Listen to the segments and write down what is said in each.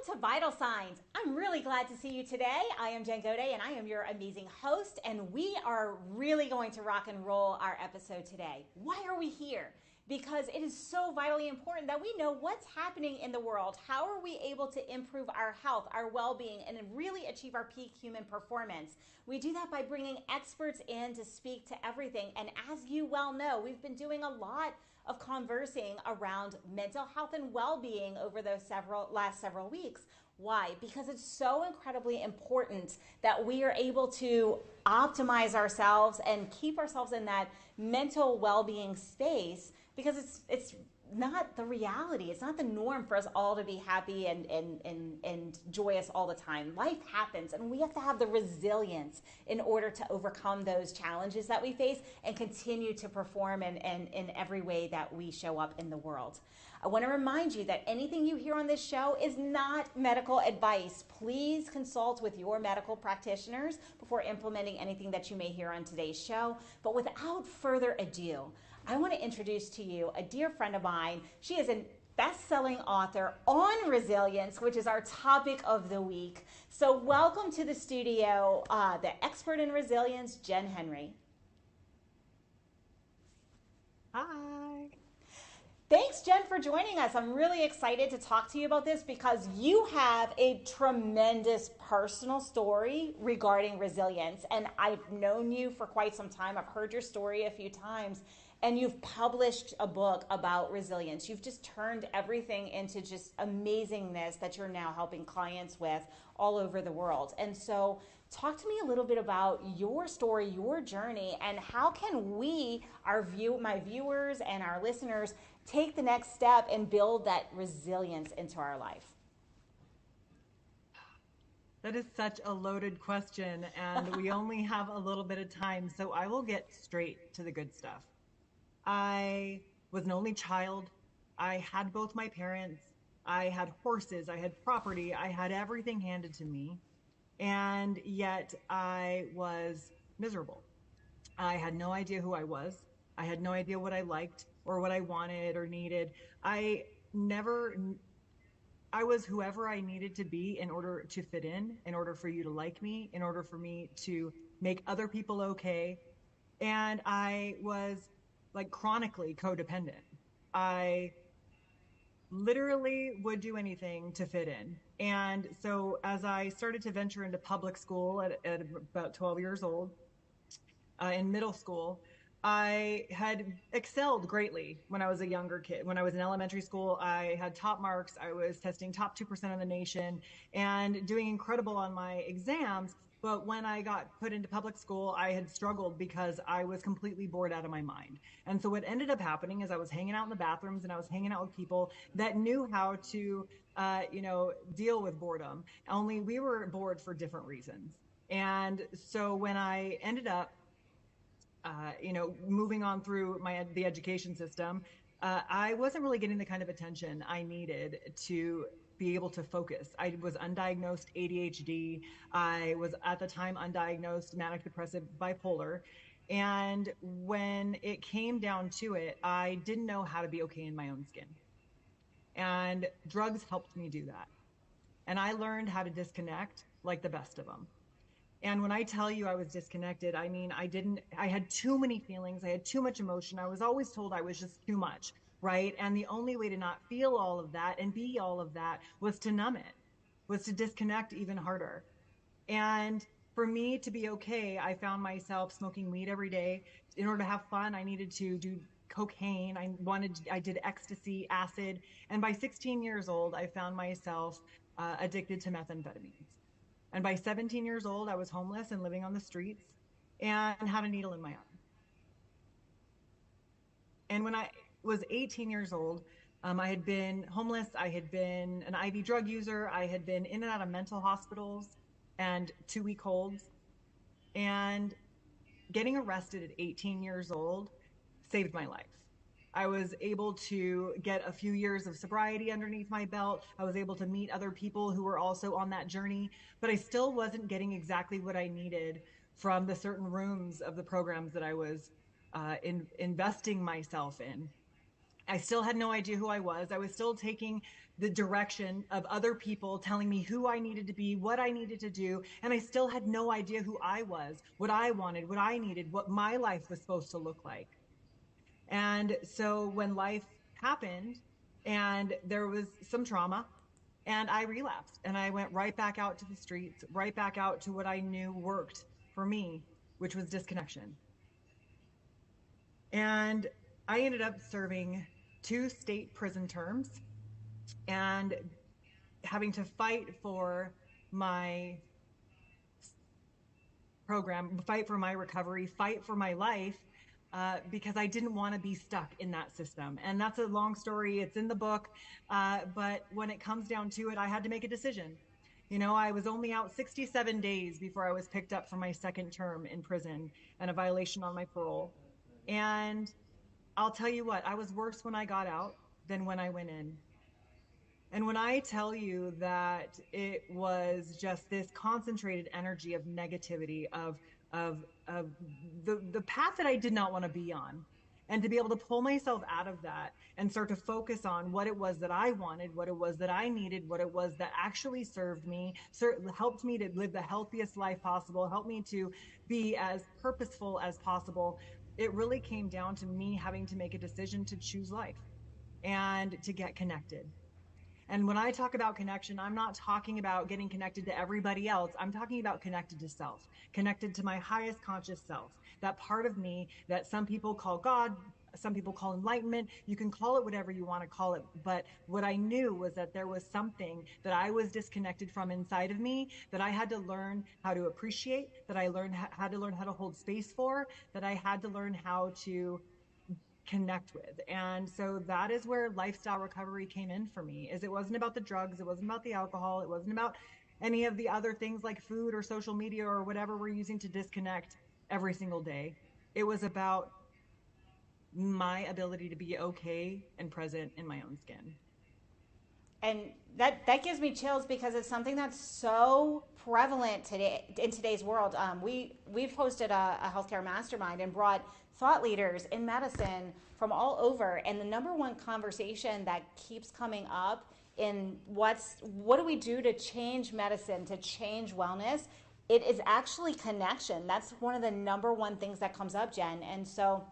to Vital Signs. I'm really glad to see you today. I am Jen Gode and I am your amazing host, and we are really going to rock and roll our episode today. Why are we here? Because it is so vitally important that we know what's happening in the world. How are we able to improve our health, our well-being, and really achieve our peak human performance? We do that by bringing experts in to speak to everything. And as you well know, we've been doing a lot of conversing around mental health and well-being over those last several weeks. Why? Because it's so incredibly important that we are able to optimize ourselves and keep ourselves in that mental well-being space, because it's not the reality. It's not the norm for us all to be happy and joyous all the time. Life happens, and we have to have the resilience in order to overcome those challenges that we face and continue to perform in every way that we show up in the world. I want to remind you that anything you hear on this show is not medical advice. Please consult with your medical practitioners before implementing anything that you may hear on today's show. But without further ado, I want to introduce to you a dear friend of mine. She is a best-selling author on resilience, which is our topic of the week. So welcome to the studio, the expert in resilience, Jen Henry. Hi. Thanks, Jen, for joining us. I'm really excited to talk to you about this because you have a tremendous personal story regarding resilience. And I've known you for quite some time. I've heard your story a few times. And you've published a book about resilience. You've just turned everything into just amazingness that you're now helping clients with all over the world. And so talk to me a little bit about your story, your journey, and how can we, my viewers and our listeners, take the next step and build that resilience into our life? That is such a loaded question, and we only have a little bit of time, so I will get straight to the good stuff. I was an only child. I had both my parents. I had horses. I had property. I had everything handed to me. And yet I was miserable. I had no idea who I was. I had no idea what I liked or what I wanted or needed. I was whoever I needed to be in order to fit in order for you to like me, in order for me to make other people okay. And I was like chronically codependent. I literally would do anything to fit in. And so as I started to venture into public school at about 12 years old, in middle school, I had excelled greatly when I was a younger kid. When I was in elementary school, I had top marks. I was testing top 2% of the nation and doing incredible on my exams. But when I got put into public school, I had struggled because I was completely bored out of my mind. And so what ended up happening is I was hanging out in the bathrooms and I was hanging out with people that knew how to, deal with boredom. Only we were bored for different reasons. And so when I ended up, moving on through the education system, I wasn't really getting the kind of attention I needed to be able to focus. I was undiagnosed ADHD. I was at the time undiagnosed manic depressive bipolar. And when it came down to it, I didn't know how to be okay in my own skin. And drugs helped me do that. And I learned how to disconnect like the best of them. And when I tell you I was disconnected, I mean, I had too many feelings. I had too much emotion. I was always told I was just too much, right? And the only way to not feel all of that and be all of that was to numb it, was to disconnect even harder. And for me to be okay, I found myself smoking weed every day. In order to have fun, I needed to do cocaine. I did ecstasy, acid. And by 16 years old, I found myself addicted to methamphetamines. And by 17 years old, I was homeless and living on the streets and had a needle in my arm. And when I was 18 years old, I had been homeless. I had been an IV drug user. I had been in and out of mental hospitals and 2-week holds. And getting arrested at 18 years old saved my life. I was able to get a few years of sobriety underneath my belt. I was able to meet other people who were also on that journey, but I still wasn't getting exactly what I needed from the certain rooms of the programs that I was investing myself in. I still had no idea who I was. I was still taking the direction of other people telling me who I needed to be, what I needed to do. And I still had no idea who I was, what I wanted, what I needed, what my life was supposed to look like. And so when life happened and there was some trauma, and I relapsed and I went right back out to the streets, right back out to what I knew worked for me, which was disconnection. And I ended up serving 2 state prison terms and having to fight for my program, fight for my recovery, fight for my life, because I didn't want to be stuck in that system. And that's a long story. It's in the book. But when it comes down to it, I had to make a decision. You know, I was only out 67 days before I was picked up for my second term in prison and a violation on my parole. And I'll tell you what, I was worse when I got out than when I went in. And when I tell you that it was just this concentrated energy of negativity, of the path that I did not want to be on, and to be able to pull myself out of that and start to focus on what it was that I wanted, what it was that I needed, what it was that actually served me, helped me to live the healthiest life possible, helped me to be as purposeful as possible. It really came down to me having to make a decision to choose life and to get connected. And when I talk about connection, I'm not talking about getting connected to everybody else. I'm talking about connected to self, connected to my highest conscious self, that part of me that some people call God, some people call enlightenment. You can call it whatever you want to call it. But what I knew was that there was something that I was disconnected from inside of me that I had to learn how to appreciate, that I had to learn how to hold space for, that I had to learn how to connect with. And so that is where lifestyle recovery came in for me. Is it wasn't about the drugs, it wasn't about the alcohol, it wasn't about any of the other things like food or social media or whatever we're using to disconnect every single day. It was about my ability to be okay and present in my own skin. And that gives me chills because it's something that's so prevalent today in today's world. We've hosted a healthcare mastermind and brought thought leaders in medicine from all over, and the number one conversation that keeps coming up in what do we do to change medicine, to change wellness, it is actually connection. That's one of the number one things that comes up, Jen. And so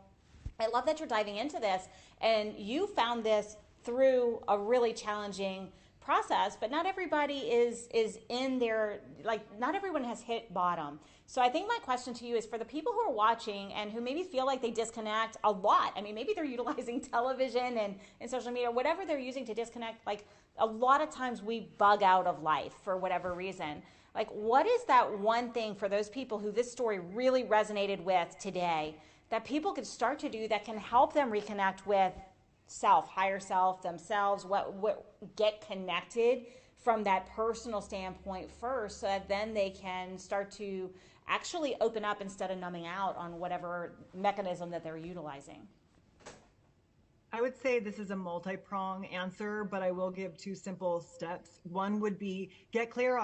I love that you're diving into this, and you found this through a really challenging process, but not everybody is in their, like, not everyone has hit bottom. So I think my question to you is for the people who are watching and who maybe feel like they disconnect a lot. I mean, maybe they're utilizing television and social media, whatever they're using to disconnect. Like, a lot of times we bug out of life for whatever reason. Like, what is that one thing for those people who this story really resonated with today that people could start to do that can help them reconnect with self, higher self, themselves, what get connected from that personal standpoint first, so that then they can start to actually open up instead of numbing out on whatever mechanism that they're utilizing? I would say this is a multi-prong answer, but I will give 2 simple steps. One would be get clear.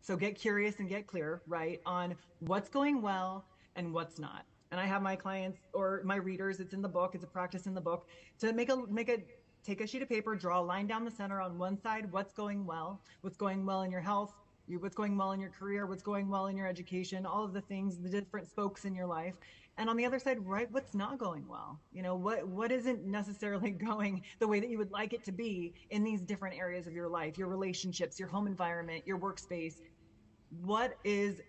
So get curious and get clear, right, on what's going well and what's not. And I have my clients or my readers, it's in the book, it's a practice in the book, to take a sheet of paper, draw a line down the center on one side, what's going well in your health, what's going well in your career, what's going well in your education, all of the things, the different spokes in your life. And on the other side, right, what's not going well? You know, what isn't necessarily going the way that you would like it to be in these different areas of your life, your relationships, your home environment, your workspace. What is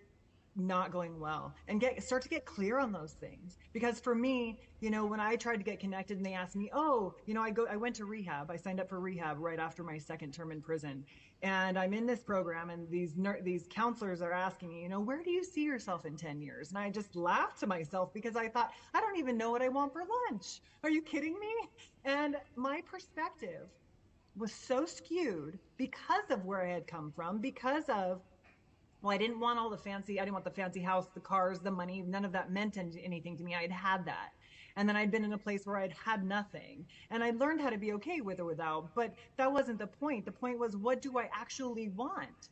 not going well, and start to get clear on those things. Because for me, you know, when I tried to get connected and they asked me, oh, you know, I went to rehab. I signed up for rehab right after my second term in prison, and I'm in this program, and these counselors are asking me, you know, where do you see yourself in 10 years? And I just laughed to myself because I thought, I don't even know what I want for lunch. Are you kidding me? And my perspective was so skewed because of where I had come from, because of, well, I didn't want the fancy house, the cars, the money. None of that meant anything to me. I'd had that. And then I'd been in a place where I'd had nothing. And I'd learned how to be okay with or without. But that wasn't the point. The point was, what do I actually want?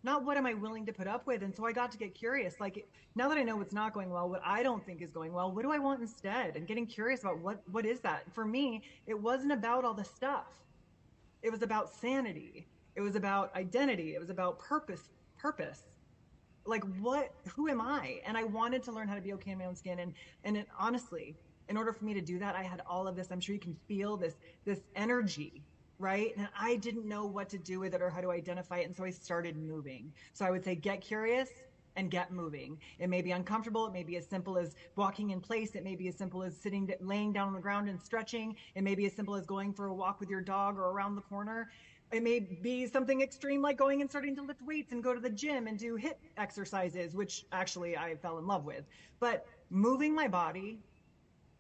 not what am I willing to put up with. And so I got to get curious. Like, now that I know what's not going well, what I don't think is going well, what do I want instead? And getting curious about what is that? For me, it wasn't about all the stuff. It was about sanity. It was about identity. It was about purpose. Like, who am I? And I wanted to learn how to be okay in my own skin. And honestly, in order for me to do that, I had all of this. I'm sure you can feel this energy, right? And I didn't know what to do with it or how to identify it. And so I started moving. So I would say, get curious and get moving. It may be uncomfortable. It may be as simple as walking in place. It may be as simple as laying down on the ground and stretching. It may be as simple as going for a walk with your dog or around the corner. It may be something extreme like going and starting to lift weights and go to the gym and do HIIT exercises, which actually I fell in love with. But moving my body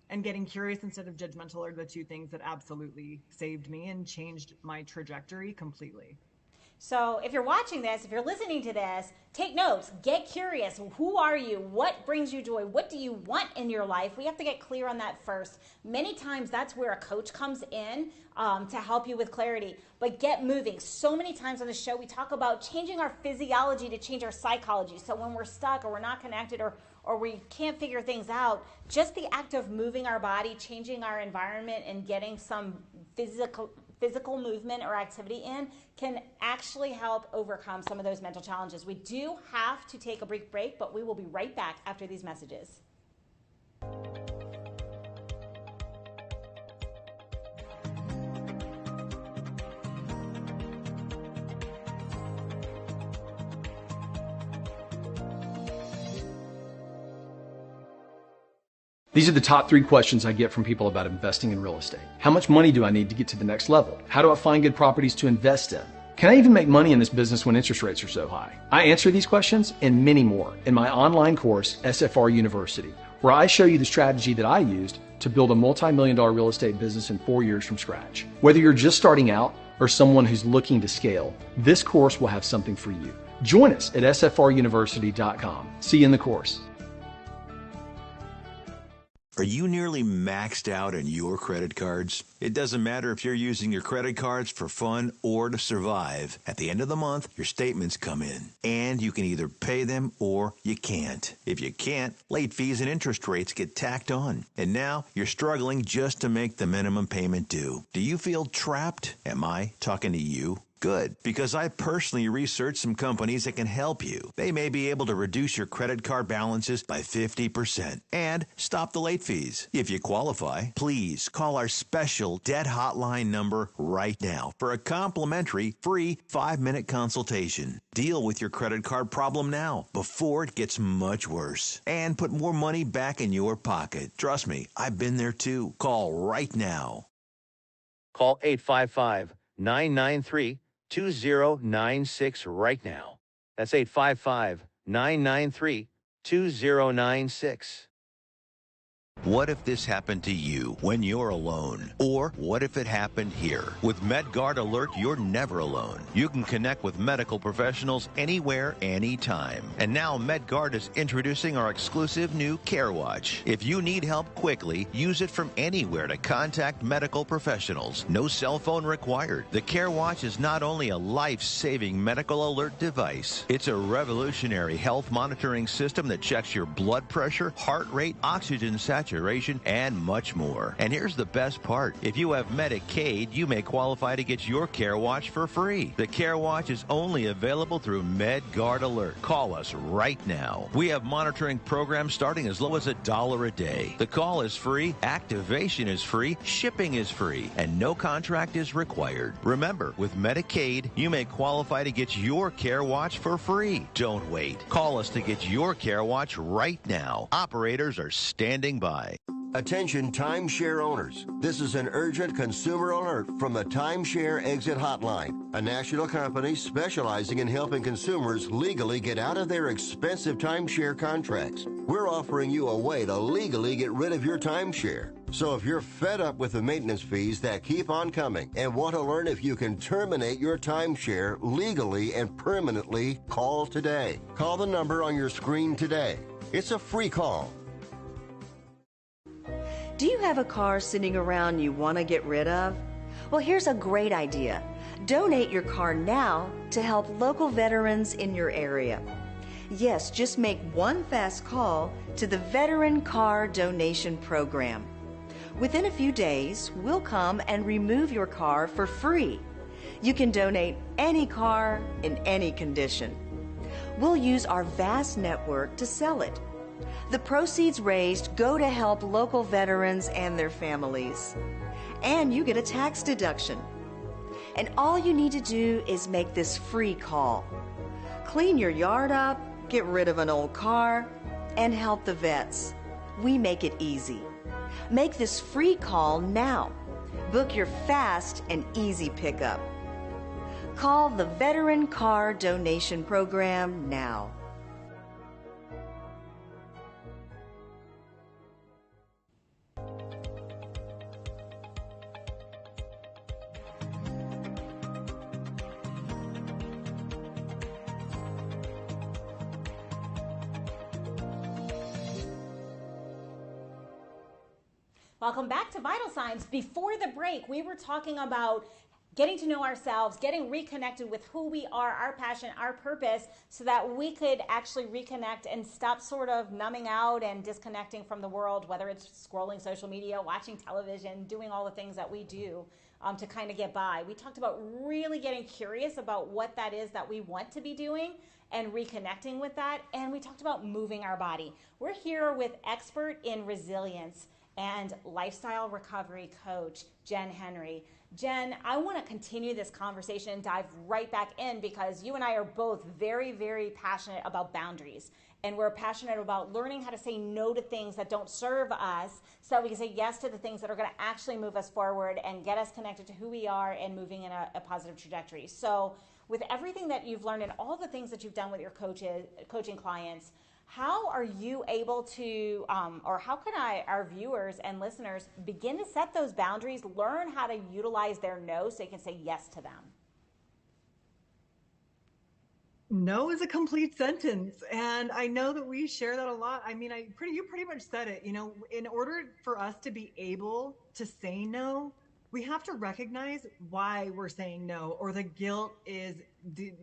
and getting curious instead of judgmental are the two things that absolutely saved me and changed my trajectory completely. So if you're watching this, if you're listening to this, take notes, get curious. Who are you? What brings you joy? What do you want in your life? We have to get clear on that first. Many times that's where a coach comes in to help you with clarity. But get moving. So many times on the show, we talk about changing our physiology to change our psychology. So when we're stuck or we're not connected or we can't figure things out, just the act of moving our body, changing our environment, and getting some physical movement or activity in can actually help overcome some of those mental challenges. We do have to take a brief break, but we will be right back after these messages. These are the top 3 questions I get from people about investing in real estate. How much money do I need to get to the next level? How do I find good properties to invest in? Can I even make money in this business when interest rates are so high? I answer these questions and many more in my online course, SFR University, where I show you the strategy that I used to build a multi-million-dollar real estate business in 4 years from scratch. Whether you're just starting out or someone who's looking to scale, this course will have something for you. Join us at sfruniversity.com. See you in the course. Are you nearly maxed out on your credit cards? It doesn't matter if you're using your credit cards for fun or to survive. At the end of the month, your statements come in, and you can either pay them or you can't. If you can't, late fees and interest rates get tacked on. And now you're struggling just to make the minimum payment due. Do you feel trapped? Am I talking to you? Good, because I personally researched some companies that can help you. They may be able to reduce your credit card balances by 50% and stop the late fees. If you qualify, please call our special debt hotline number right now for a complimentary free 5-minute consultation. Deal with your credit card problem now before it gets much worse and put more money back in your pocket. Trust me, I've been there too. Call right now. Call 855-993-2096 right now. That's 855-993-2096. What if this happened to you when you're alone? Or what if it happened here? With MedGuard Alert, you're never alone. You can connect with medical professionals anywhere, anytime. And now MedGuard is introducing our exclusive new CareWatch. If you need help quickly, use it from anywhere to contact medical professionals. No cell phone required. The CareWatch is not only a life-saving medical alert device, it's a revolutionary health monitoring system that checks your blood pressure, heart rate, oxygen saturation, and much more. And here's the best part. If you have Medicaid, you may qualify to get your CareWatch for free. The CareWatch is only available through MedGuard Alert. Call us right now. We have monitoring programs starting as low as $1 a day. The call is free, activation is free, shipping is free, and no contract is required. Remember, with Medicaid, you may qualify to get your CareWatch for free. Don't wait. Call us to get your CareWatch right now. Operators are standing by. Attention timeshare owners. This is an urgent consumer alert from the Timeshare Exit Hotline, a national company specializing in helping consumers legally get out of their expensive timeshare contracts. We're offering you a way to legally get rid of your timeshare. So if you're fed up with the maintenance fees that keep on coming and want to learn if you can terminate your timeshare legally and permanently, call today. Call the number on your screen today. It's a free call. Do you have a car sitting around you want to get rid of? Well, here's a great idea. Donate your car now to help local veterans in your area. Yes, just make one fast call to the Veteran Car Donation Program. Within a few days, we'll come and remove your car for free. You can donate any car in any condition. We'll use our vast network to sell it. The proceeds raised go to help local veterans and their families. And you get a tax deduction. And all you need to do is make this free call. Clean your yard up, get rid of an old car, and help the vets. We make it easy. Make this free call now. Book your fast and easy pickup. Call the Veteran Car Donation Program now. Welcome back to Vital Signs. Before the break, we were talking about getting to know ourselves, getting reconnected with who we are, our passion, our purpose, so that we could actually reconnect and stop sort of numbing out and disconnecting from the world, whether it's scrolling social media, watching television, doing all the things that we do to kind of get by. We talked about really getting curious about what that is that we want to be doing and reconnecting with that. And we talked about moving our body. We're here with expert in resilience and lifestyle recovery coach, Jen Henry. Jen, I want to continue this conversation and dive right back in because you and I are both very, very passionate about boundaries. And we're passionate about learning how to say no to things that don't serve us so that we can say yes to the things that are going to actually move us forward and get us connected to who we are and moving in a positive trajectory. So with everything that you've learned and all the things that you've done with your coaching clients, how are you able to, or how can our viewers and listeners begin to set those boundaries, learn how to utilize their no so they can say yes to them? No is a complete sentence. And I know that we share that a lot. I mean, you pretty much said it. You know, in order for us to be able to say no, we have to recognize why we're saying no, or the guilt is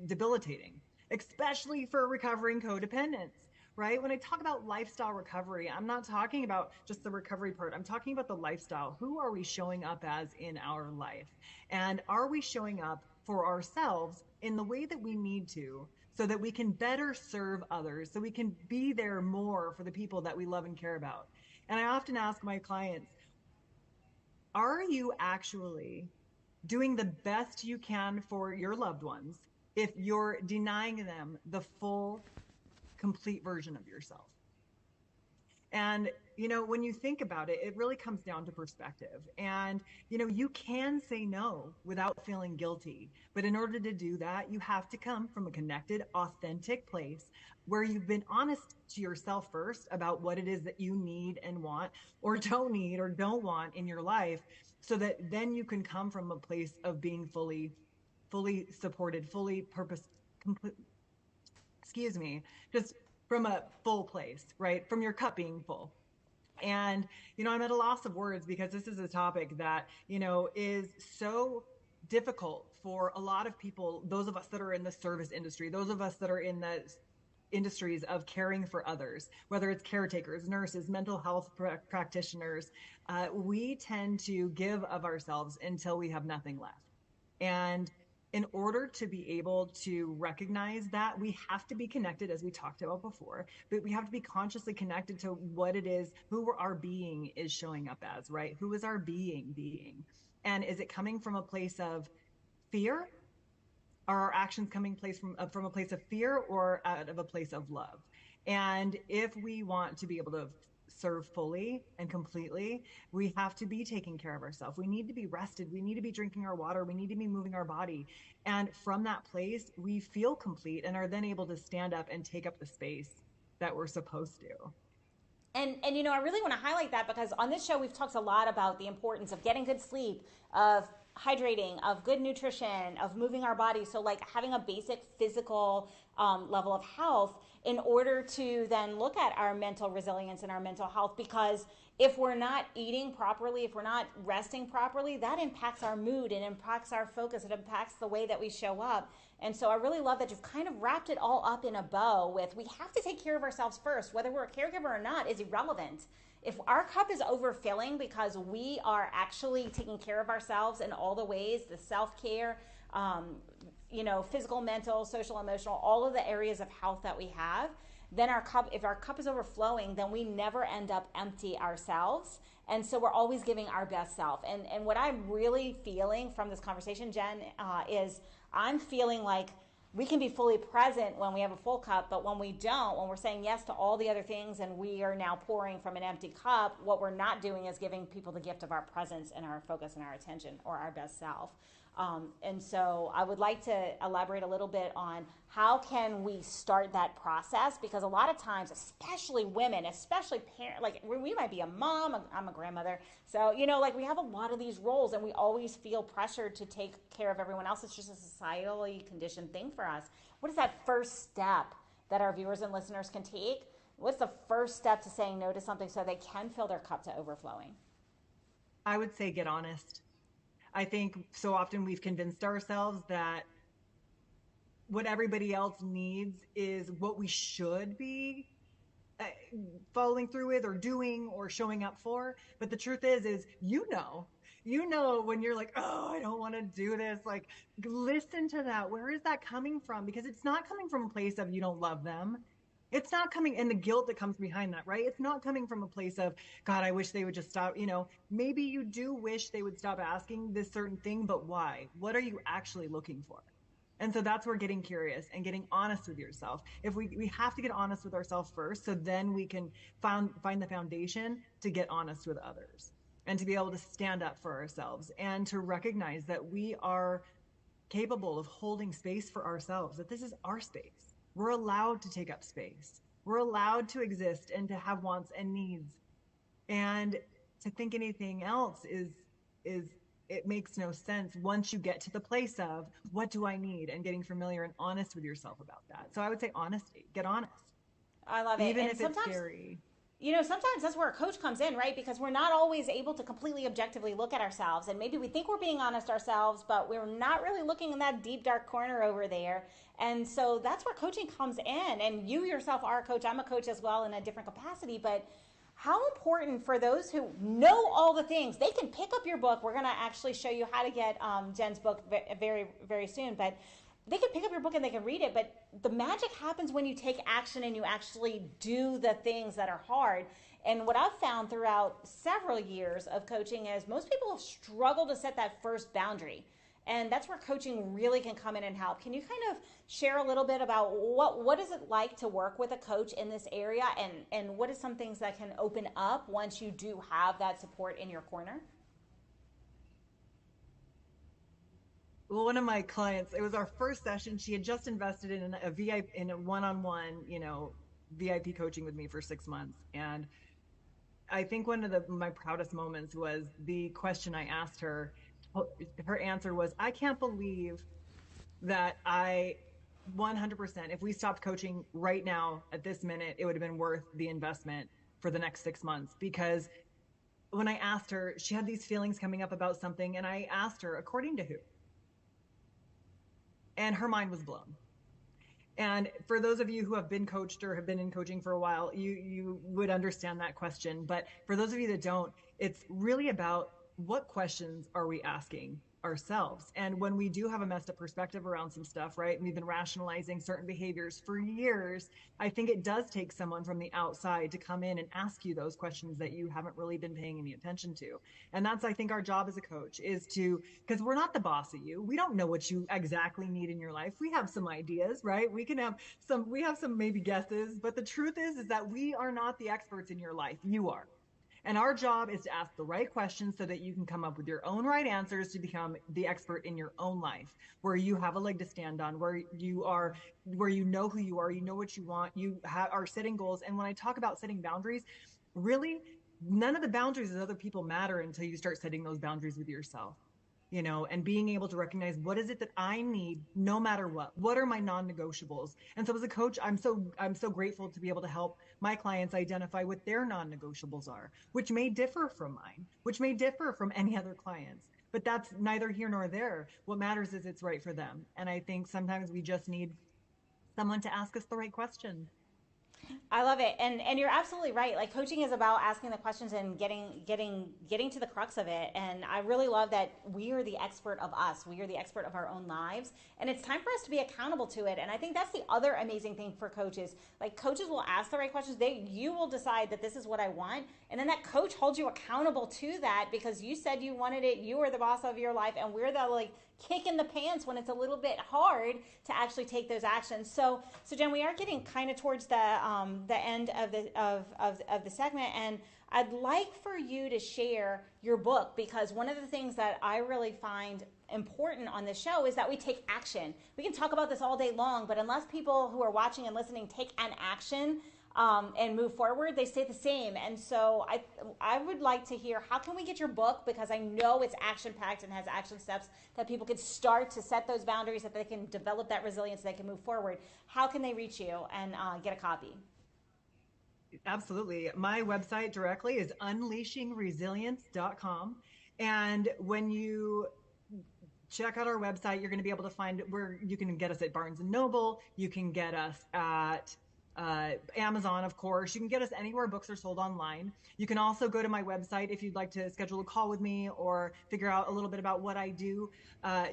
debilitating, especially for recovering codependents. Right? When I talk about lifestyle recovery, I'm not talking about just the recovery part. I'm talking about the lifestyle. Who are we showing up as in our life? And are we showing up for ourselves in the way that we need to so that we can better serve others, so we can be there more for the people that we love and care about? And I often ask my clients, are you actually doing the best you can for your loved ones if you're denying them the full complete version of yourself? And, you know, when you think about it, it really comes down to perspective. And, you know, you can say no without feeling guilty. But in order to do that, you have to come from a connected, authentic place where you've been honest to yourself first about what it is that you need and want, or don't need or don't want in your life, so that then you can come from a place of being fully supported, fully just from a full place, right? From your cup being full. And, you know, I'm at a loss of words because this is a topic that, you know, is so difficult for a lot of people, those of us that are in the service industry, those of us that are in the industries of caring for others, whether it's caretakers, nurses, mental health practitioners, we tend to give of ourselves until we have nothing left. And in order to be able to recognize that, we have to be connected, as we talked about before, but we have to be consciously connected to what it is, who our being is showing up as, right? Who is our being? And is it coming from a place of fear? Are our actions coming from a place of fear or out of a place of love? And if we want to be able to serve fully and completely, we have to be taking care of ourselves. We need to be rested. We need to be drinking our water. We need to be moving our body. And from that place, we feel complete and are then able to stand up and take up the space that we're supposed to. And you know, I really want to highlight that because on this show, we've talked a lot about the importance of getting good sleep, of hydrating, of good nutrition, of moving our body. So like having a basic physical level of health in order to then look at our mental resilience and our mental health. Because if we're not eating properly, if we're not resting properly, that impacts our mood, it impacts our focus, it impacts the way that we show up. And so I really love that you've kind of wrapped it all up in a bow with, we have to take care of ourselves first. Whether we're a caregiver or not is irrelevant. If our cup is overfilling because we are actually taking care of ourselves in all the ways, the self-care, physical, mental, social, emotional, all of the areas of health that we have, then if our cup is overflowing, then we never end up empty ourselves. And so we're always giving our best self. And what I'm really feeling from this conversation, Jen, is I'm feeling like we can be fully present when we have a full cup, but when we don't, when we're saying yes to all the other things and we are now pouring from an empty cup, what we're not doing is giving people the gift of our presence and our focus and our attention, or our best self. And so I would like to elaborate a little bit on how can we start that process, because a lot of times, especially women, especially parents, like we might be a mom, I'm a grandmother, so like we have a lot of these roles and we always feel pressured to take care of everyone else. It's just a societally conditioned thing for us. What is that first step that our viewers and listeners can take? What's the first step to saying no to something so they can fill their cup to overflowing? I would say get honest. I think so often we've convinced ourselves that what everybody else needs is what we should be following through with or doing or showing up for. But the truth is you know when you're like, oh, I don't want to do this, like listen to that. Where is that coming from? Because it's not coming from a place of you don't love them. It's not coming, and the guilt that comes behind that, right? It's not coming from a place of, God, I wish they would just stop. Maybe you do wish they would stop asking this certain thing, but why? What are you actually looking for? And so that's where getting curious and getting honest with yourself. If we have to get honest with ourselves first, so then we can find the foundation to get honest with others and to be able to stand up for ourselves and to recognize that we are capable of holding space for ourselves, that this is our space. We're allowed to take up space. We're allowed to exist and to have wants and needs. And to think anything else is it makes no sense once you get to the place of what do I need, and getting familiar and honest with yourself about that. So I would say honesty, get honest. I love it. Even if it's scary. Sometimes that's where a coach comes in, right? Because we're not always able to completely objectively look at ourselves. And maybe we think we're being honest ourselves, but we're not really looking in that deep, dark corner over there. And so that's where coaching comes in. And you yourself are a coach. I'm a coach as well in a different capacity. But how important for those who know all the things, they can pick up your book. We're going to actually show you how to get Jen's book very, very soon. But they can pick up your book and they can read it, but the magic happens when you take action and you actually do the things that are hard. And what I've found throughout several years of coaching is most people have struggled to set that first boundary. And that's where coaching really can come in and help. Can you kind of share a little bit about what is it like to work with a coach in this area, and what are some things that can open up once you do have that support in your corner? Well, one of my clients, it was our first session. She had just invested in a VIP, in a one-on-one, VIP coaching with me for 6 months. And I think one of my proudest moments was the question I asked her. Her answer was, I can't believe that 100%, if we stopped coaching right now at this minute, it would have been worth the investment for the next 6 months. Because when I asked her, she had these feelings coming up about something, and I asked her, according to who? And her mind was blown. And for those of you who have been coached or have been in coaching for a while, you would understand that question. But for those of you that don't, it's really about what questions are we asking ourselves? And when we do have a messed up perspective around some stuff, right, and we've been rationalizing certain behaviors for years, I think it does take someone from the outside to come in and ask you those questions that you haven't really been paying any attention to. And that's, I think, our job as a coach is to, because we're not the boss of you. We don't know what you exactly need in your life. We have some ideas, right? We have some maybe guesses, but the truth is that we are not the experts in your life. You are. And our job is to ask the right questions so that you can come up with your own right answers to become the expert in your own life, where you have a leg to stand on, where you know who you are, you know what you want, you are setting goals. And when I talk about setting boundaries, really none of the boundaries with other people matter until you start setting those boundaries with yourself. and being able to recognize what is it that I need no matter what are my non-negotiables. And so as a coach, I'm so grateful to be able to help my clients identify what their non-negotiables are, which may differ from mine, which may differ from any other clients, but that's neither here nor there. What matters is it's right for them. And I think sometimes we just need someone to ask us the right question. I love it. And you're absolutely right. Like, coaching is about asking the questions and getting to the crux of it. And I really love that we are the expert of us. We are the expert of our own lives. And it's time for us to be accountable to it. And I think that's the other amazing thing for coaches. Like, coaches will ask the right questions. You will decide that this is what I want. And then that coach holds you accountable to that because you said you wanted it. You are the boss of your life. And we're the kick in the pants when it's a little bit hard to actually take those actions. So Jen, we are getting kind of towards the end of the segment, and I'd like for you to share your book, because one of the things that I really find important on this show is that we take action. We can talk about this all day long, but unless people who are watching and listening take an action and move forward, they stay the same. And so I would like to hear, how can we get your book? Because I know it's action-packed and has action steps that people can start to set those boundaries, that they can develop that resilience, so they can move forward. How can they reach you and get a copy? Absolutely. My website directly is unleashingresilience.com. And when you check out our website, you're going to be able to find where you can get us at Barnes & Noble. You can get us at Amazon, of course. You can get us anywhere books are sold online. You can also go to my website if you'd like to schedule a call with me or figure out a little bit about what I do.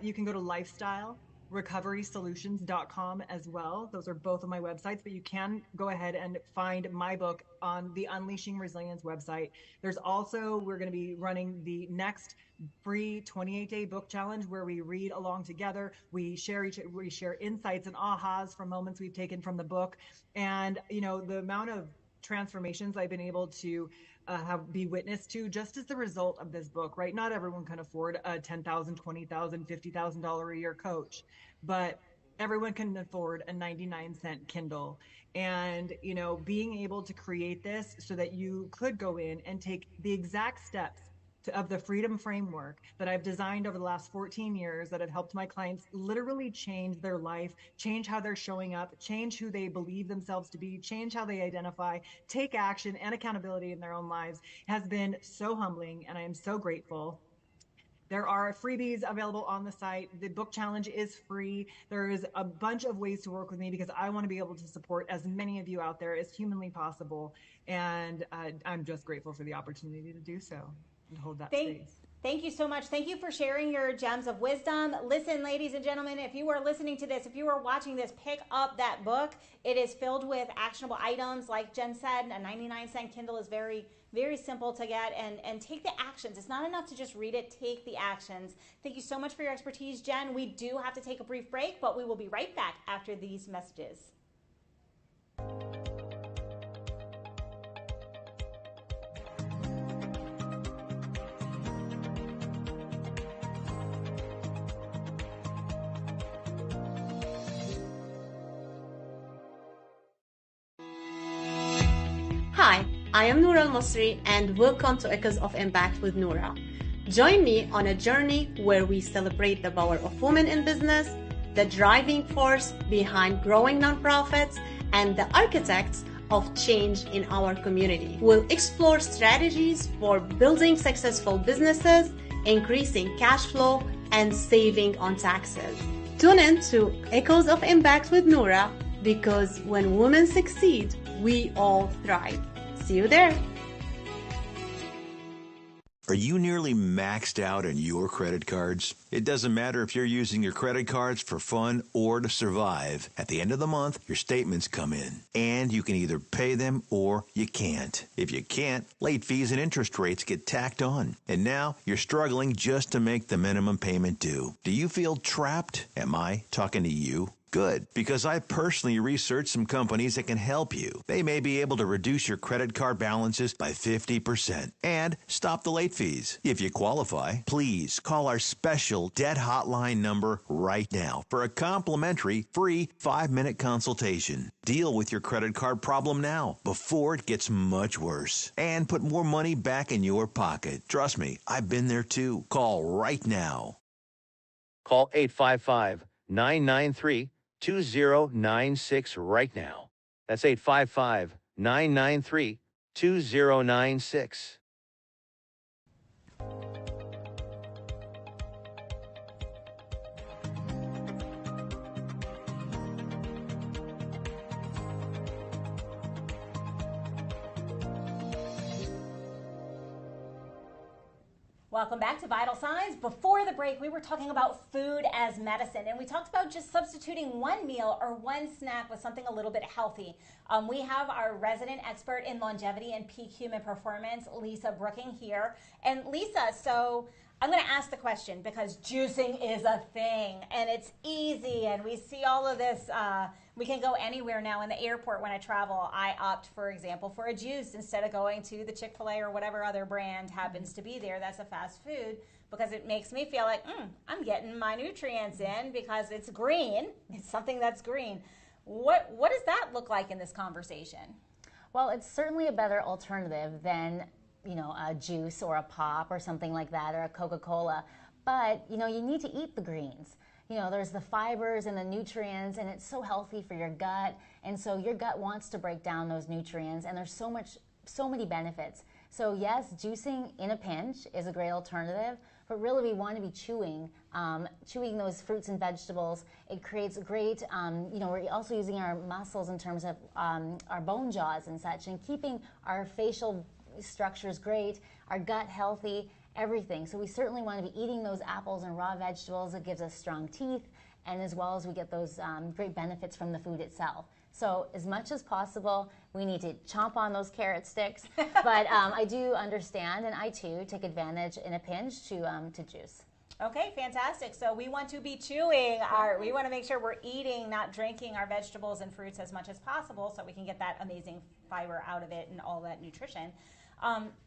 You can go to lifestylerecoverysolutions.com as well. Those are both of my websites, but you can go ahead and find my book on the Unleashing Resilience website. There's also, we're going to be running the next free 28-day book challenge where we read along together. We share insights and ahas from moments we've taken from the book. And, the amount of transformations I've been able to be witness to just as the result of this book, right? Not everyone can afford a $10,000, $20,000, $50,000 a year coach, but everyone can afford a 99-cent Kindle. And, being able to create this so that you could go in and take the exact steps of the freedom framework that I've designed over the last 14 years that have helped my clients literally change their life, change how they're showing up, change who they believe themselves to be, change how they identify, take action and accountability in their own lives, has been so humbling, and I am so grateful. There are freebies available on the site. The book challenge is free. There is a bunch of ways to work with me because I want to be able to support as many of you out there as humanly possible. And I'm just grateful for the opportunity to do so and hold that space. Thank you so much. Thank you for sharing your gems of wisdom. Listen, ladies and gentlemen, if you are listening to this, if you are watching this, pick up that book. It is filled with actionable items. Like Jen said, a 99-cent Kindle is very, very simple to get, and take the actions. It's not enough to just read it. Take the actions. Thank you so much for your expertise, Jen. We do have to take a brief break, but we will be right back after these messages. Hi, I am Noura Al-Masri and welcome to Echoes of Impact with Noura. Join me on a journey where we celebrate the power of women in business, the driving force behind growing nonprofits, and the architects of change in our community. We'll explore strategies for building successful businesses, increasing cash flow, and saving on taxes. Tune in to Echoes of Impact with Noura, because when women succeed, we all thrive. See you there. Are you nearly maxed out on your credit cards? It doesn't matter if you're using your credit cards for fun or to survive. At the end of the month, your statements come in, and you can either pay them or you can't. If you can't, late fees and interest rates get tacked on. And now you're struggling just to make the minimum payment due. Do you feel trapped? Am I talking to you? Good, because I personally researched some companies that can help you. They may be able to reduce your credit card balances by 50% and stop the late fees. If you qualify, please call our special debt hotline number right now for a complimentary free 5-minute consultation. Deal with your credit card problem now before it gets much worse and put more money back in your pocket. Trust me, I've been there too. Call right now. Call 855-993-2096 right now. That's 855-993-2096. Welcome back to Vital Signs. Before the break, we were talking about food as medicine, and we talked about just substituting one meal or one snack with something a little bit healthy. We have our resident expert in longevity and peak human performance, Lisa Brooking, here. And Lisa, so I'm going to ask the question because juicing is a thing, and it's easy, and we see all of this. We can go anywhere now in the airport when I travel. I opt, for example, for a juice instead of going to the Chick-fil-A or whatever other brand happens to be there that's a fast food, because it makes me feel like, I'm getting my nutrients in because it's green. It's something that's green. What does that look like in this conversation? Well, it's certainly a better alternative than a juice or a pop or something like that, or a Coca-Cola. But, you need to eat the greens. There's the fibers and the nutrients, and it's so healthy for your gut. And so your gut wants to break down those nutrients, and there's so many benefits. So yes, juicing in a pinch is a great alternative, but really we want to be chewing those fruits and vegetables. It creates great, we're also using our muscles in terms of our bone jaws and such, and keeping our facial structures great, our gut healthy, everything. So we certainly want to be eating those apples and raw vegetables. It gives us strong teeth, and as well as we get those great benefits from the food itself. So as much as possible, we need to chomp on those carrot sticks. But I do understand, and I too take advantage in a pinch to juice. Okay, fantastic. So we want to be chewing. We want to make sure we're eating, not drinking our vegetables and fruits as much as possible so we can get that amazing fiber out of it and all that nutrition.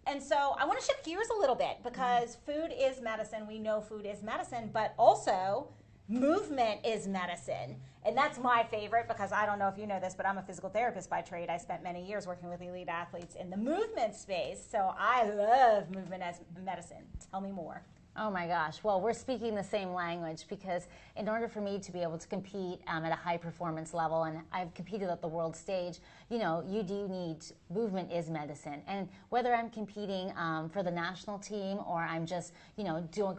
And so I want to shift gears a little bit because food is medicine. We know food is medicine, but also movement is medicine. And that's my favorite because I don't know if you know this, but I'm a physical therapist by trade. I spent many years working with elite athletes in the movement space. So I love movement as medicine. Tell me more. Oh my gosh. Well, we're speaking the same language because in order for me to be able to compete at a high performance level, and I've competed at the world stage, you do need, movement is medicine. And whether I'm competing for the national team or I'm just,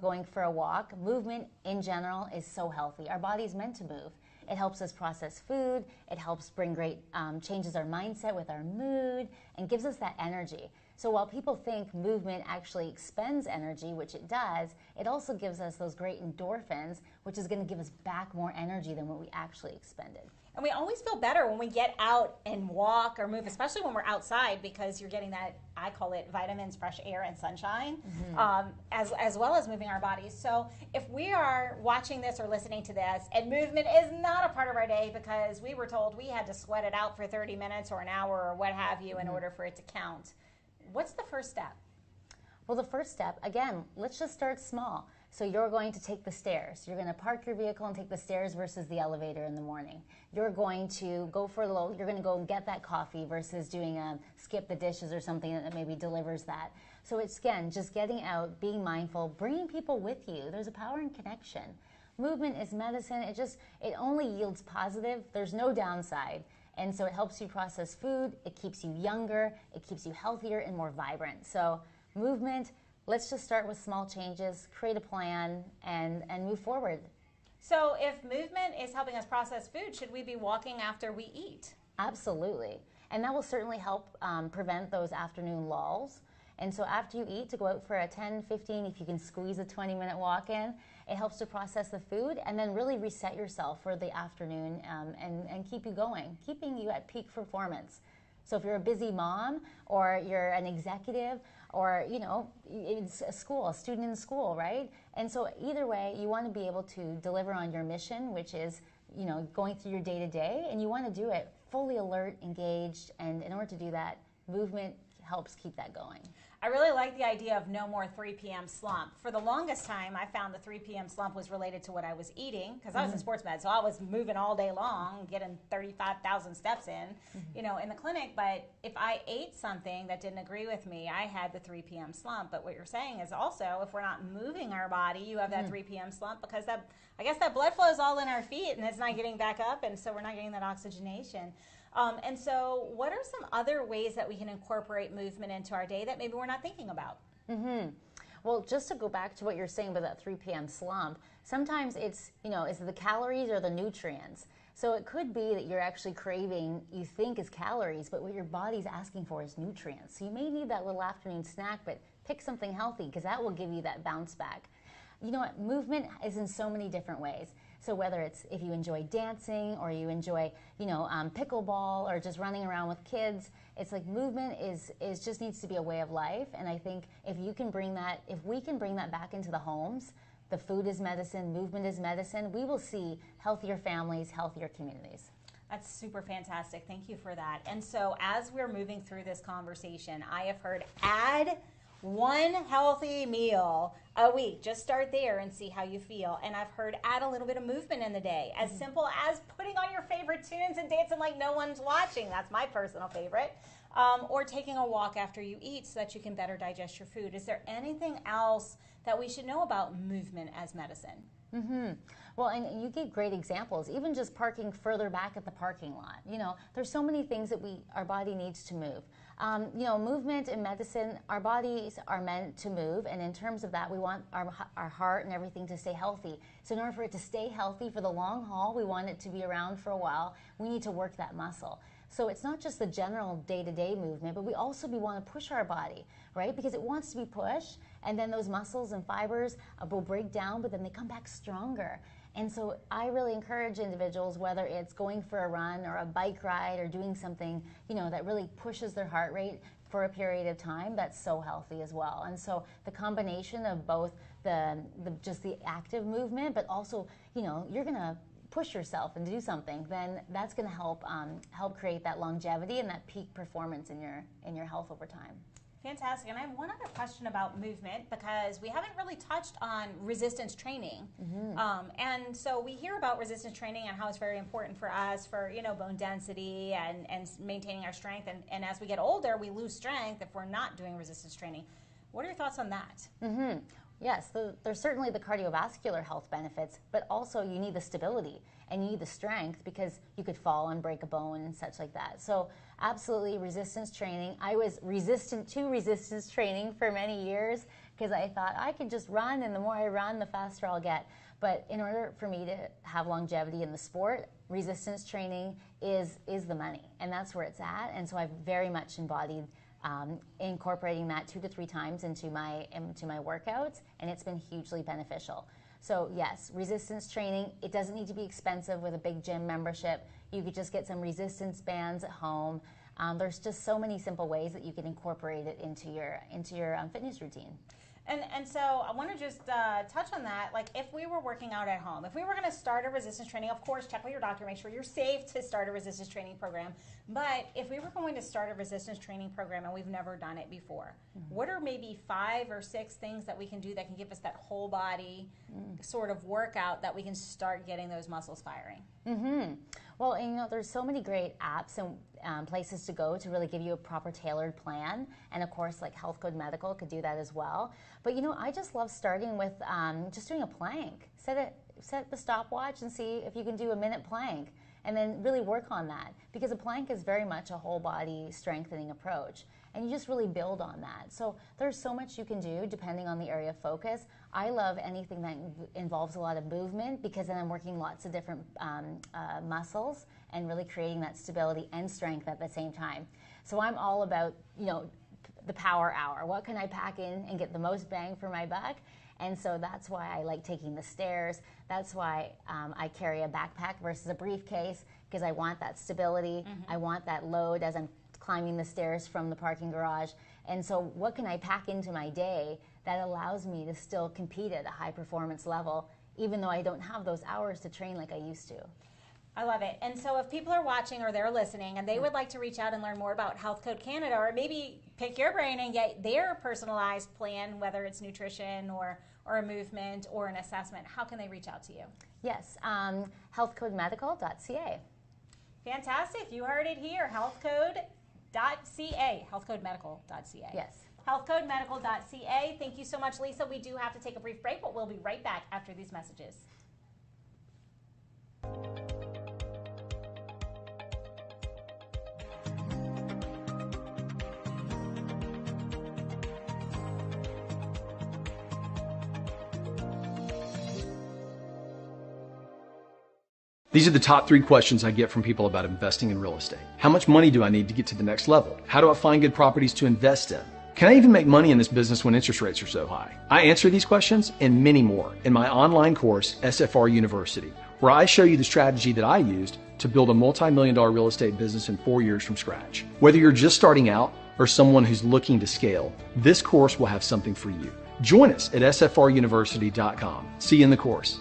going for a walk, movement in general is so healthy. Our body's meant to move. It helps us process food. It helps bring great, changes our mindset with our mood and gives us that energy. So while people think movement actually expends energy, which it does, it also gives us those great endorphins, which is going to give us back more energy than what we actually expended. And we always feel better when we get out and walk or move, especially when we're outside, because you're getting that, I call it vitamins, fresh air, and sunshine, as well as moving our bodies. So if we are watching this or listening to this, and movement is not a part of our day because we were told we had to sweat it out for 30 minutes or an hour or what have you in order for it to count, what's the first step? Well, the first step, again, let's just start small. So you're going to take the stairs. You're going to park your vehicle and take the stairs versus the elevator in the morning. You're going to go for you're going to go and get that coffee versus doing a skip the dishes or something that maybe delivers that. So it's, again, just getting out, being mindful, bringing people with you. There's a power in connection. Movement is medicine. It only yields positive. There's no downside. And so it helps you process food, it keeps you younger, it keeps you healthier and more vibrant. So movement, let's just start with small changes, create a plan, and move forward. So if movement is helping us process food, should we be walking after we eat? Absolutely. And that will certainly help prevent those afternoon lulls. And so after you eat, to go out for a 10, 15, if you can squeeze a 20-minute walk in, it helps to process the food and then really reset yourself for the afternoon and keep you going, keeping you at peak performance. So if you're a busy mom or you're an executive or, it's a student in school, right? And so either way, you want to be able to deliver on your mission, which is, going through your day-to-day, and you want to do it fully alert, engaged, and in order to do that, movement helps keep that going. I really like the idea of no more 3 p.m. slump. For the longest time, I found the 3 p.m. slump was related to what I was eating, because I was in sports med, so I was moving all day long, getting 35,000 steps in, in the clinic. But if I ate something that didn't agree with me, I had the 3 p.m. slump. But what you're saying is also, if we're not moving our body, you have that 3 p.m. slump, because I guess that blood flow is all in our feet, and it's not getting back up, and so we're not getting that oxygenation. And so what are some other ways that we can incorporate movement into our day that maybe we're not thinking about? Well, just to go back to what you're saying about that 3 p.m. slump, sometimes it's, is it the calories or the nutrients? So it could be that you're actually craving, you think is calories, but what your body's asking for is nutrients. So you may need that little afternoon snack, but pick something healthy, because that will give you that bounce back. You know what? Movement is in so many different ways. So whether it's if you enjoy dancing or you enjoy, pickleball or just running around with kids, it's like movement is just needs to be a way of life. And I think if we can bring that back into the homes, the food is medicine, movement is medicine, we will see healthier families, healthier communities. That's super fantastic. Thank you for that. And so as we're moving through this conversation, I have heard add one healthy meal a week. Just start there and see how you feel. And I've heard add a little bit of movement in the day, as simple as putting on your favorite tunes and dancing like no one's watching. That's my personal favorite. Or taking a walk after you eat so that you can better digest your food. Is there anything else that we should know about movement as medicine? Well, and you gave great examples, even just parking further back at the parking lot. There's so many things that our body needs to move. Movement in medicine, our bodies are meant to move, and in terms of that, we want our heart and everything to stay healthy. So in order for it to stay healthy for the long haul, we want it to be around for a while, we need to work that muscle. So it's not just the general day-to-day movement, but we also want to push our body, right? Because it wants to be pushed, and then those muscles and fibers will break down, but then they come back stronger. And so I really encourage individuals, whether it's going for a run or a bike ride or doing something, that really pushes their heart rate for a period of time, that's so healthy as well. And so the combination of both just the active movement, but also, you're going to push yourself and do something, then that's going to help create that longevity and that peak performance in your health over time. Fantastic. And I have one other question about movement, because we haven't really touched on resistance training. And so we hear about resistance training and how it's very important for us for, bone density and maintaining our strength. And as we get older, we lose strength if we're not doing resistance training. What are your thoughts on that? Yes, there's certainly the cardiovascular health benefits, but also you need the stability and you need the strength, because you could fall and break a bone and such like that. So absolutely resistance training. I was resistant to resistance training for many years, because I thought I could just run, and the more I run, the faster I'll get. But in order for me to have longevity in the sport, resistance training is the money, and that's where it's at. And so I've very much embodied incorporating that 2 to 3 times into my workouts, and it's been hugely beneficial. So yes, resistance training, it doesn't need to be expensive with a big gym membership. You could just get some resistance bands at home. There's just so many simple ways that you can incorporate it into your fitness routine. And so I want to just touch on that. Like, if we were working out at home, if we were going to start a resistance training, of course, check with your doctor, make sure you're safe to start a resistance training program. But if we were going to start a resistance training program and we've never done it before, what are maybe 5 or 6 things that we can do that can give us that whole body sort of workout that we can start getting those muscles firing? Well, there's so many great apps and places to go to really give you a proper tailored plan. And of course, like Health Code Medical could do that as well. But I just love starting with just doing a plank. Set the stopwatch and see if you can do a minute plank, and then really work on that, because a plank is very much a whole body strengthening approach. And you just really build on that. So there's so much you can do depending on the area of focus. I love anything that involves a lot of movement, because then I'm working lots of different muscles and really creating that stability and strength at the same time. So I'm all about, the power hour. What can I pack in and get the most bang for my buck? And so that's why I like taking the stairs. That's why I carry a backpack versus a briefcase, because I want that stability. I want that load as I'm climbing the stairs from the parking garage. And so what can I pack into my day that allows me to still compete at a high performance level, even though I don't have those hours to train like I used to? I love it. And so if people are watching or they're listening and they would like to reach out and learn more about Health Code Canada, or maybe pick your brain and get their personalized plan, whether it's nutrition or a movement or an assessment, how can they reach out to you? Yes, healthcodemedical.ca. Fantastic. You heard it here, healthcode.ca, healthcodemedical.ca. Yes. Healthcodemedical.ca. Thank you so much, Lisa. We do have to take a brief break, but we'll be right back after these messages. These are the top 3 questions I get from people about investing in real estate. How much money do I need to get to the next level? How do I find good properties to invest in? Can I even make money in this business when interest rates are so high? I answer these questions and many more in my online course, SFR University, where I show you the strategy that I used to build a multi-million-dollar real estate business in 4 years from scratch. Whether you're just starting out or someone who's looking to scale, this course will have something for you. Join us at sfruniversity.com. See you in the course.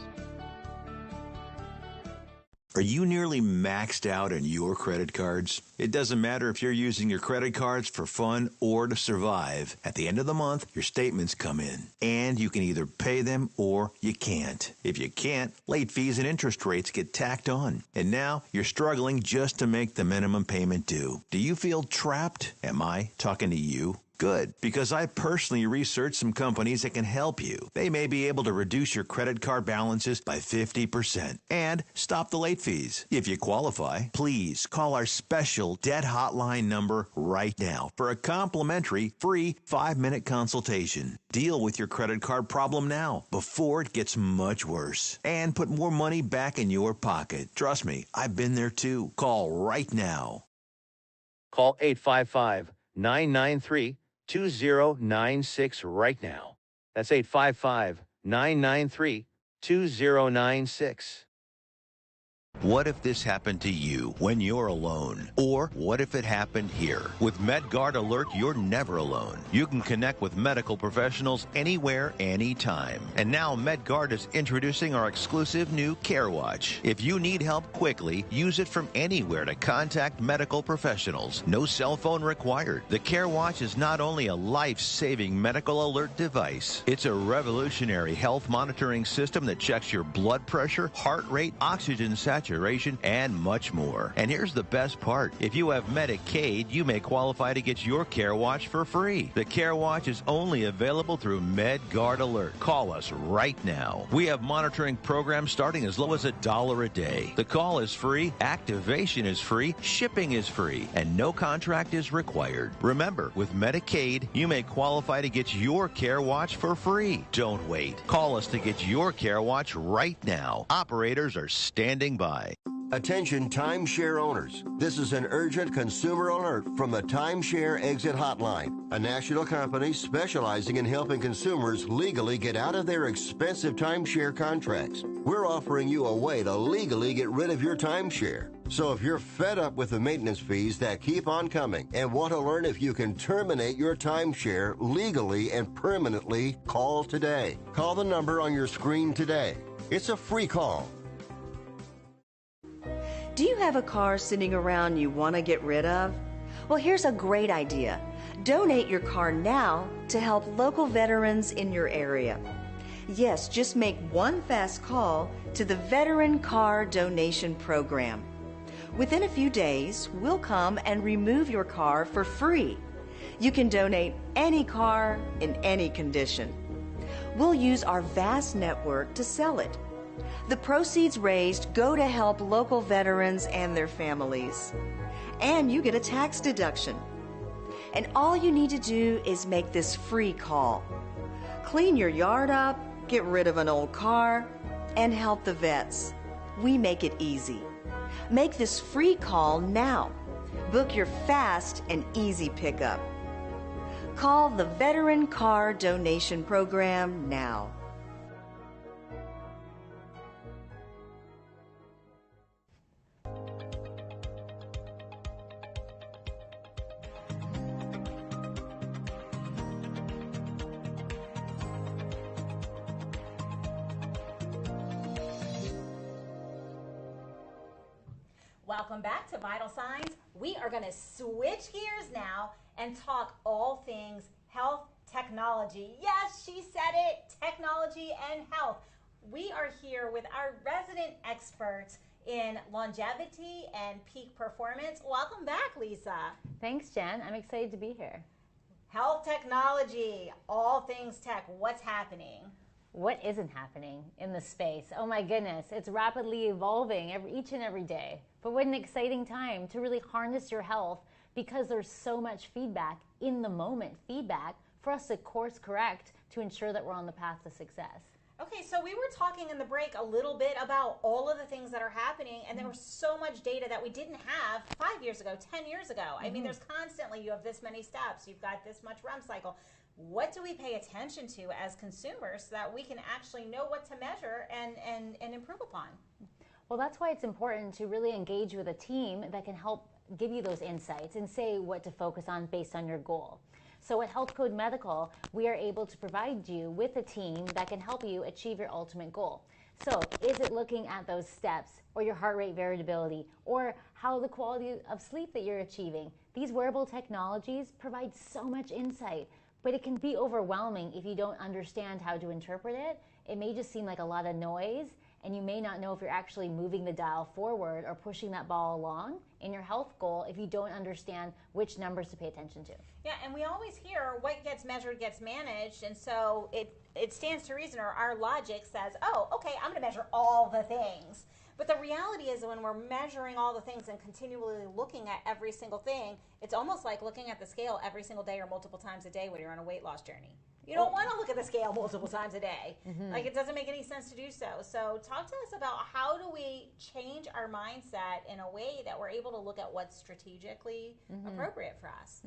Are you nearly maxed out on your credit cards? It doesn't matter if you're using your credit cards for fun or to survive. At the end of the month, your statements come in, and you can either pay them or you can't. If you can't, late fees and interest rates get tacked on. And now you're struggling just to make the minimum payment due. Do you feel trapped? Am I talking to you? Good, because I personally researched some companies that can help you. They may be able to reduce your credit card balances by 50% and stop the late fees. If you qualify, please call our special debt hotline number right now for a complimentary free 5-minute consultation. Deal with your credit card problem now before it gets much worse and put more money back in your pocket. Trust me, I've been there too. Call right now. Call 855-993-2096 right now. That's 855-993-2096. What if this happened to you when you're alone? Or what if it happened here? With MedGuard Alert, you're never alone. You can connect with medical professionals anywhere, anytime. And now MedGuard is introducing our exclusive new CareWatch. If you need help quickly, use it from anywhere to contact medical professionals. No cell phone required. The CareWatch is not only a life-saving medical alert device, it's a revolutionary health monitoring system that checks your blood pressure, heart rate, oxygen saturation, and much more. And here's the best part. If you have Medicaid, you may qualify to get your CareWatch for free. The CareWatch is only available through MedGuard Alert. Call us right now. We have monitoring programs starting as low as $1 a day. The call is free, activation is free, shipping is free, and no contract is required. Remember, with Medicaid, you may qualify to get your CareWatch for free. Don't wait. Call us to get your CareWatch right now. Operators are standing by. Attention timeshare owners. This is an urgent consumer alert from the Timeshare Exit Hotline, a national company specializing in helping consumers legally get out of their expensive timeshare contracts. We're offering you a way to legally get rid of your timeshare. So if you're fed up with the maintenance fees that keep on coming and want to learn if you can terminate your timeshare legally and permanently, call today. Call the number on your screen today. It's a free call. Do you have a car sitting around you want to get rid of? Well, here's a great idea. Donate your car now to help local veterans in your area. Yes, just make one fast call to the Veteran Car Donation Program. Within a few days, we'll come and remove your car for free. You can donate any car in any condition. We'll use our vast network to sell it. The proceeds raised go to help local veterans and their families. And you get a tax deduction. And all you need to do is make this free call. Clean your yard up, get rid of an old car, and help the vets. We make it easy. Make this free call now. Book your fast and easy pickup. Call the Veteran Car Donation Program now. Welcome back to Vital Signs. We are going to switch gears now and talk all things health technology. Yes, she said it, technology and health. We are here with our resident experts in longevity and peak performance. Welcome back, Lisa. Thanks, Jen. I'm excited to be here. Health technology, all things tech. What's happening? What isn't happening in the space? Oh my goodness, it's rapidly evolving each and every day. But what an exciting time to really harness your health, because there's so much feedback, in the moment feedback, for us to course correct to ensure that we're on the path to success. Okay, so we were talking in the break a little bit about all of the things that are happening, and there was so much data that we didn't have 5 years ago, 10 years ago. I mean, there's constantly, you have this many steps, you've got this much REM cycle. What do we pay attention to as consumers so that we can actually know what to measure and improve upon? Well, that's why it's important to really engage with a team that can help give you those insights and say what to focus on based on your goal. So at Health Code Medical, we are able to provide you with a team that can help you achieve your ultimate goal. So is it looking at those steps, or your heart rate variability, or how the quality of sleep that you're achieving? These wearable technologies provide so much insight, but it can be overwhelming if you don't understand how to interpret it. It may just seem like a lot of noise, and you may not know if you're actually moving the dial forward or pushing that ball along in your health goal if you don't understand which numbers to pay attention to. Yeah, and we always hear what gets measured gets managed, and so it stands to reason, or our logic says, oh, okay, I'm going to measure all the things. But the reality is, when we're measuring all the things and continually looking at every single thing, it's almost like looking at the scale every single day or multiple times a day when you're on a weight loss journey. You don't want to look at the scale multiple times a day. Like, it doesn't make any sense to do so. So talk to us about, how do we change our mindset in a way that we're able to look at what's strategically appropriate for us?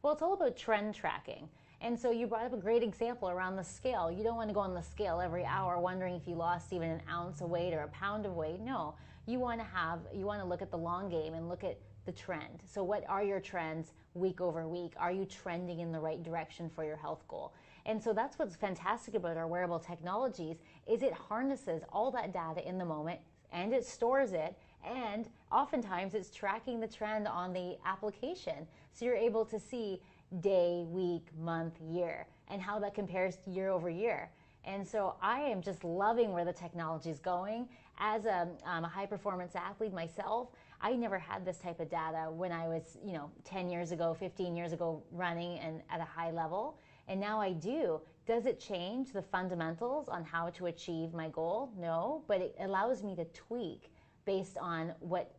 Well, it's all about trend tracking. And so you brought up a great example around the scale. You don't want to go on the scale every hour wondering if you lost even an ounce of weight or a pound of weight. No, you want to look at the long game and look at the trend. So what are your trends week over week? Are you trending in the right direction for your health goal? And so that's what's fantastic about our wearable technologies, is it harnesses all that data in the moment, and it stores it, and oftentimes it's tracking the trend on the application. So you're able to see day, week, month, year, and how that compares to year over year. And so I am just loving where the technology is going. As a high performance athlete myself, I never had this type of data when I was, 10 years ago, 15 years ago, running and at a high level. And now I do. Does it change the fundamentals on how to achieve my goal? No, but it allows me to tweak based on what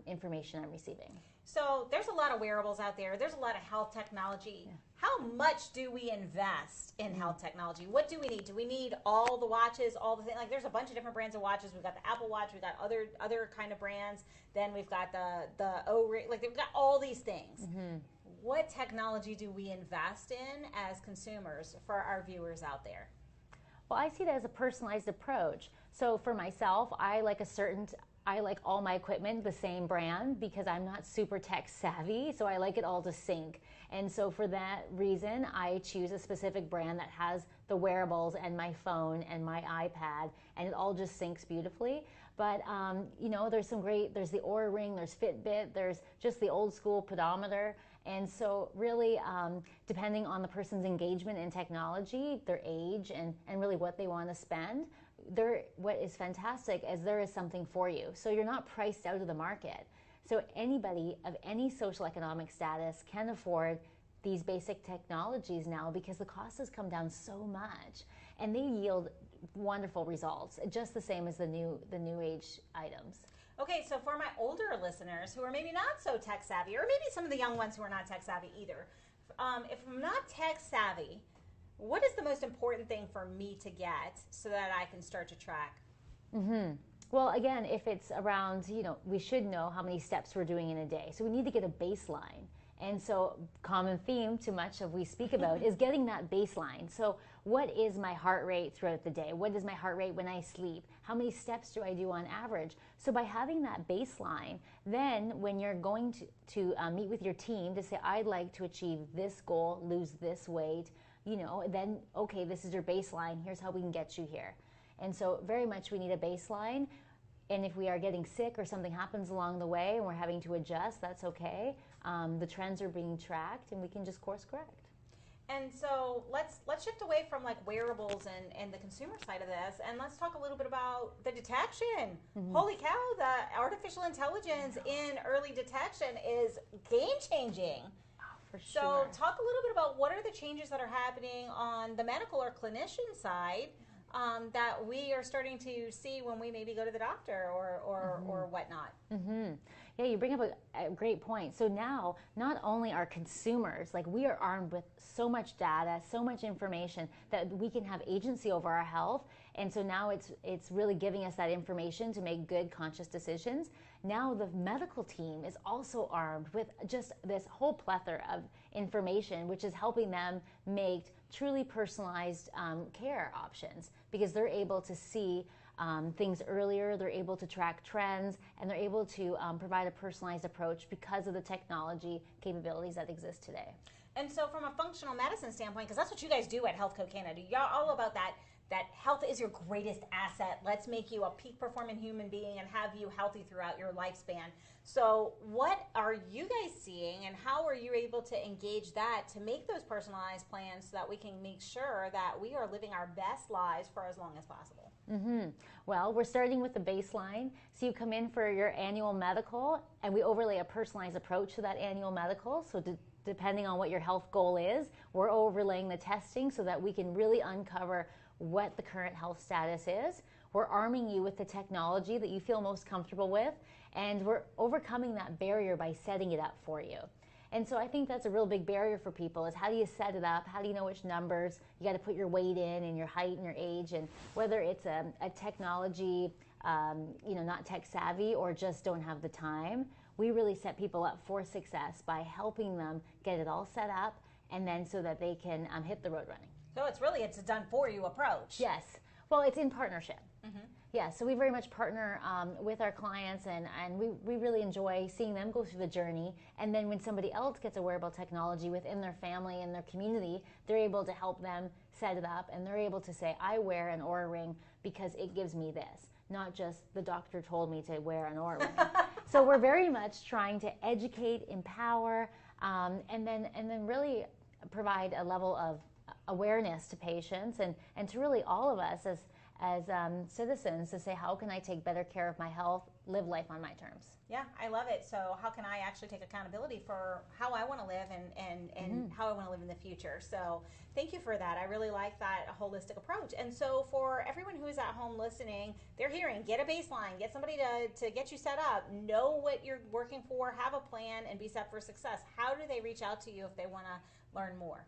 information I'm receiving. So there's a lot of wearables out there. There's a lot of health technology. Yeah. How much do we invest in health technology? What do we need? Do we need all the watches, all the things? Like, there's a bunch of different brands of watches. We've got the Apple Watch. We've got other kind of brands. Then we've got the O-Ring. Like, we've got all these things. What technology do we invest in as consumers for our viewers out there? Well, I see that as a personalized approach. So for myself, I like all my equipment the same brand, because I'm not super tech savvy, so I like it all to sync. And so for that reason, I choose a specific brand that has the wearables and my phone and my iPad, and it all just syncs beautifully. But there's there's the Oura Ring, there's Fitbit, there's just the old school pedometer. And so really, depending on the person's engagement in technology, their age, and really what they want to spend, what is fantastic is there is something for you. So you're not priced out of the market. So anybody of any social economic status can afford these basic technologies now, because the cost has come down so much, and they yield wonderful results, just the same as the new age items. Okay, so for my older listeners who are maybe not so tech savvy, or maybe some of the young ones who are not tech savvy either, if I'm not tech savvy, what is the most important thing for me to get so that I can start to track? Well, again, if it's around, we should know how many steps we're doing in a day. So we need to get a baseline. And so common theme to much of we speak about is getting that baseline. So what is my heart rate throughout the day? What is my heart rate when I sleep? How many steps do I do on average? So by having that baseline, then when you're going to meet with your team to say, I'd like to achieve this goal, lose this weight, then, okay, this is your baseline. Here's how we can get you here. And so very much we need a baseline. And if we are getting sick or something happens along the way and we're having to adjust, that's okay. The trends are being tracked and we can just course correct. And so let's shift away from like wearables and the consumer side of this, and let's talk a little bit about the detection. Holy cow, the artificial intelligence in early detection is game changing. For So sure. talk a little bit about what are the changes that are happening on the medical or clinician side that we are starting to see when we maybe go to the doctor or whatnot. Yeah, you bring up a great point. So now, not only are consumers, like we are armed with so much data, so much information that we can have agency over our health. And so now it's really giving us that information to make good, conscious decisions. Now the medical team is also armed with just this whole plethora of information, which is helping them make truly personalized care options, because they're able to see things earlier, they're able to track trends, and they're able to provide a personalized approach because of the technology capabilities that exist today. And so from a functional medicine standpoint, because that's what you guys do at Health Code Canada, you're all about that health is your greatest asset. Let's make you a peak performing human being and have you healthy throughout your lifespan. So what are you guys seeing, and how are you able to engage that to make those personalized plans so that we can make sure that we are living our best lives for as long as possible? Well, we're starting with the baseline. So you come in for your annual medical, and we overlay a personalized approach to that annual medical. So depending on what your health goal is, we're overlaying the testing so that we can really uncover what the current health status is. We're arming you with the technology that you feel most comfortable with, and we're overcoming that barrier by setting it up for you. And so I think that's a real big barrier for people, is how do you set it up? How do you know which numbers? You got to put your weight in and your height and your age, and whether it's a technology, not tech savvy or just don't have the time. We really set people up for success by helping them get it all set up, and then so that they can hit the road running. So it's a done for you approach. Yes. Well, it's in partnership. Yeah, so we very much partner with our clients, and we really enjoy seeing them go through the journey. And then when somebody else gets a wearable technology within their family and their community, they're able to help them set it up, and they're able to say, I wear an Oura Ring because it gives me this, not just the doctor told me to wear an Oura Ring. So we're very much trying to educate, empower, and then really provide a level of awareness to patients and to really all of us as citizens to say, how can I take better care of my health, live life on my terms? Yeah, I love it. So how can I actually take accountability for how I want to live and how I want to live in the future? So thank you for that. I really like that holistic approach. And so for everyone who is at home listening, they're hearing, get a baseline, get somebody to get you set up, know what you're working for, have a plan, and be set for success. How do they reach out to you if they want to learn more?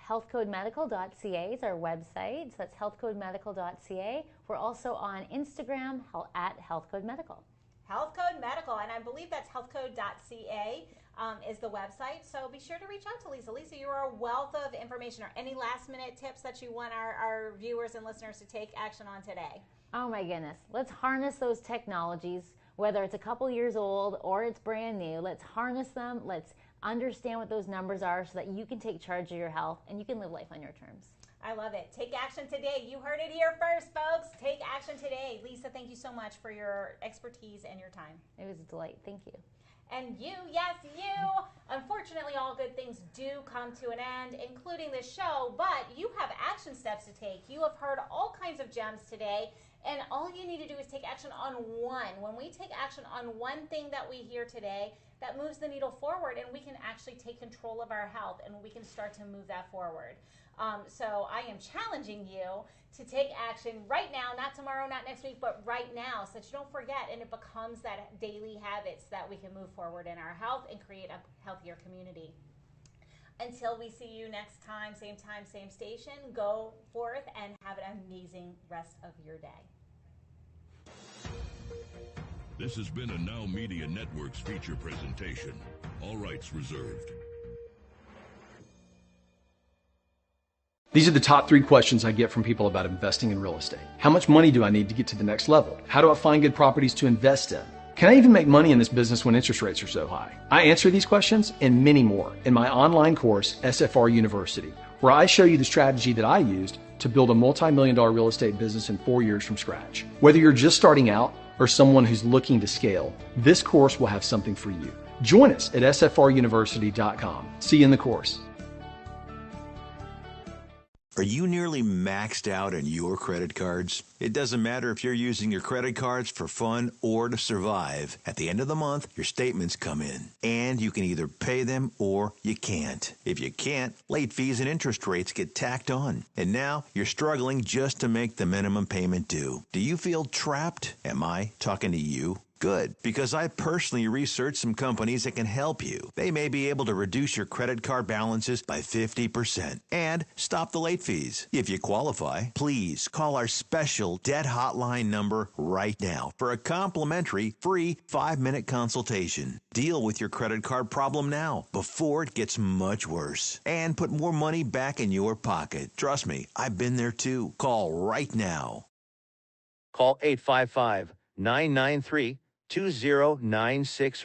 Healthcodemedical.ca is our website. So that's healthcodemedical.ca. We're also on Instagram at healthcodemedical. Health Code Medical, and I believe that's healthcode.ca is the website. So be sure to reach out to Lisa. Lisa, you are a wealth of information. Or any last minute tips that you want our viewers and listeners to take action on today? Oh my goodness. Let's harness those technologies, whether it's a couple years old or it's brand new. Let's harness them. Let's understand what those numbers are so that you can take charge of your health and you can live life on your terms. I love it. Take action today. You heard it here first, folks. Take action today. Lisa, thank you so much for your expertise and your time. It was a delight. Thank you. And you, yes, you. Unfortunately, all good things do come to an end, including this show, but you have action steps to take. You have heard all kinds of gems today, and all you need to do is take action on one. When we take action on one thing that we hear today, that moves the needle forward, and we can actually take control of our health, and we can start to move that forward. So I am challenging you to take action right now, not tomorrow, not next week, but right now, so that you don't forget, and it becomes that daily habits that we can move forward in our health and create a healthier community. Until we see you next time, same station, go forth and have an amazing rest of your day. This has been a Now Media Networks feature presentation. All rights reserved. These are the top 3 questions I get from people about investing in real estate. How much money do I need to get to the next level? How do I find good properties to invest in? Can I even make money in this business when interest rates are so high? I answer these questions and many more in my online course, SFR University, where I show you the strategy that I used to build a multi-million-dollar real estate business in 4 years from scratch. Whether you're just starting out or someone who's looking to scale, this course will have something for you. Join us at sfruniversity.com. See you in the course. Are you nearly maxed out on your credit cards? It doesn't matter if you're using your credit cards for fun or to survive. At the end of the month, your statements come in, and you can either pay them or you can't. If you can't, late fees and interest rates get tacked on. And now you're struggling just to make the minimum payment due. Do you feel trapped? Am I talking to you? Good, because I personally researched some companies that can help you. They may be able to reduce your credit card balances by 50% and stop the late fees. If you qualify, please call our special debt hotline number right now for a complimentary free 5-minute consultation. Deal with your credit card problem now before it gets much worse and put more money back in your pocket. Trust me, I've been there too. Call right now. Call 855-993-2096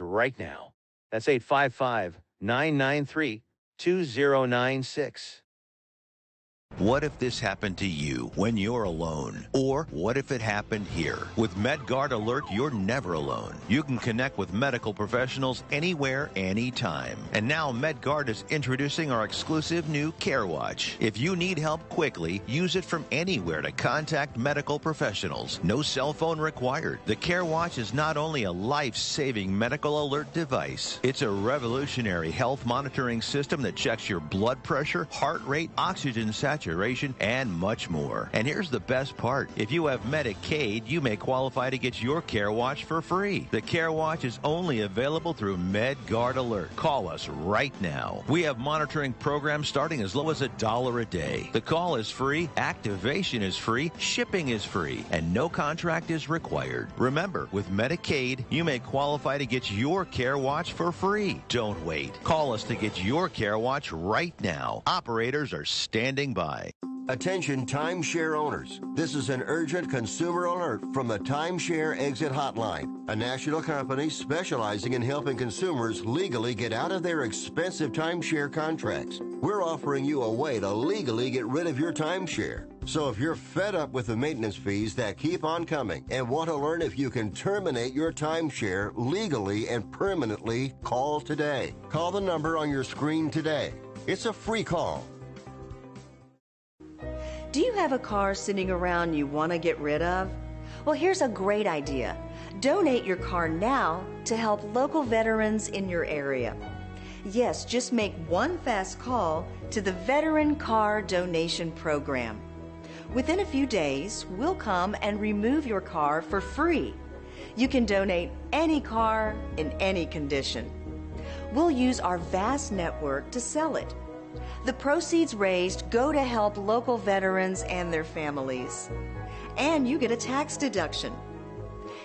right now. That's 855-993-2096. What if this happened to you when you're alone? Or what if it happened here? With MedGuard Alert, you're never alone. You can connect with medical professionals anywhere, anytime. And now MedGuard is introducing our exclusive new CareWatch. If you need help quickly, use it from anywhere to contact medical professionals. No cell phone required. The CareWatch is not only a life-saving medical alert device, it's a revolutionary health monitoring system that checks your blood pressure, heart rate, oxygen saturation, and much more. And here's the best part. If you have Medicaid, you may qualify to get your CareWatch for free. The CareWatch is only available through MedGuard Alert. Call us right now. We have monitoring programs starting as low as $1 a day. The call is free, activation is free, shipping is free, and no contract is required. Remember, with Medicaid, you may qualify to get your CareWatch for free. Don't wait. Call us to get your CareWatch right now. Operators are standing by. Attention timeshare owners. This is an urgent consumer alert from the Timeshare Exit Hotline, a national company specializing in helping consumers legally get out of their expensive timeshare contracts. We're offering you a way to legally get rid of your timeshare. So if you're fed up with the maintenance fees that keep on coming and want to learn if you can terminate your timeshare legally and permanently, call today. Call the number on your screen today. It's a free call. Do you have a car sitting around you want to get rid of? Well, here's a great idea. Donate your car now to help local veterans in your area. Yes, just make one fast call to the Veteran Car Donation Program. Within a few days, we'll come and remove your car for free. You can donate any car in any condition. We'll use our vast network to sell it. The proceeds raised go to help local veterans and their families. And you get a tax deduction.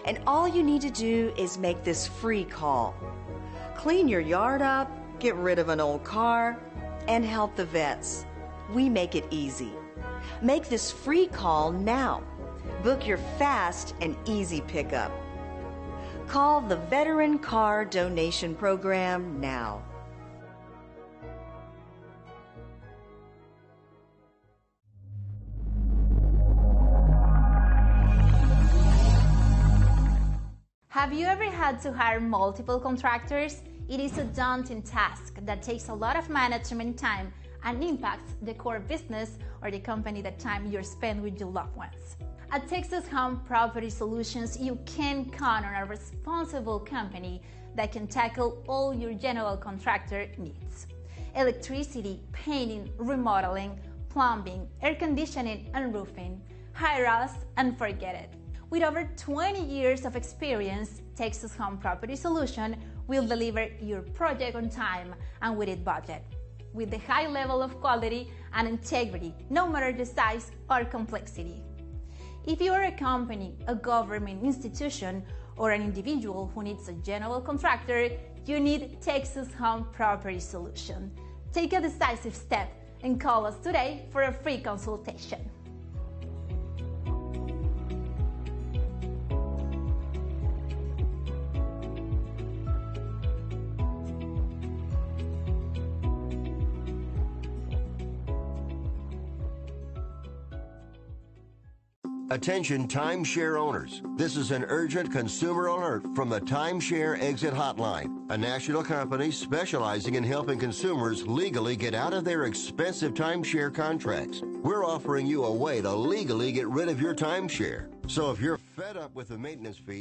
And all you need to do is make this free call. Clean your yard up, get rid of an old car, and help the vets. We make it easy. Make this free call now. Book your fast and easy pickup. Call the Veteran Car Donation Program now. Have you ever had to hire multiple contractors? It is a daunting task that takes a lot of management time and impacts the core business or the company that time you're spent with your loved ones. At Texas Home Property Solutions, you can count on a responsible company that can tackle all your general contractor needs. Electricity, painting, remodeling, plumbing, air conditioning, and roofing. Hire us and forget it. With over 20 years of experience, Texas Home Property Solution will deliver your project on time and within budget, with the high level of quality and integrity, no matter the size or complexity. If you are a company, a government institution, or an individual who needs a general contractor, you need Texas Home Property Solution. Take a decisive step and call us today for a free consultation. Attention timeshare owners. This is an urgent consumer alert from the Timeshare Exit Hotline, a national company specializing in helping consumers legally get out of their expensive timeshare contracts. We're offering you a way to legally get rid of your timeshare. So if you're fed up with the maintenance fee,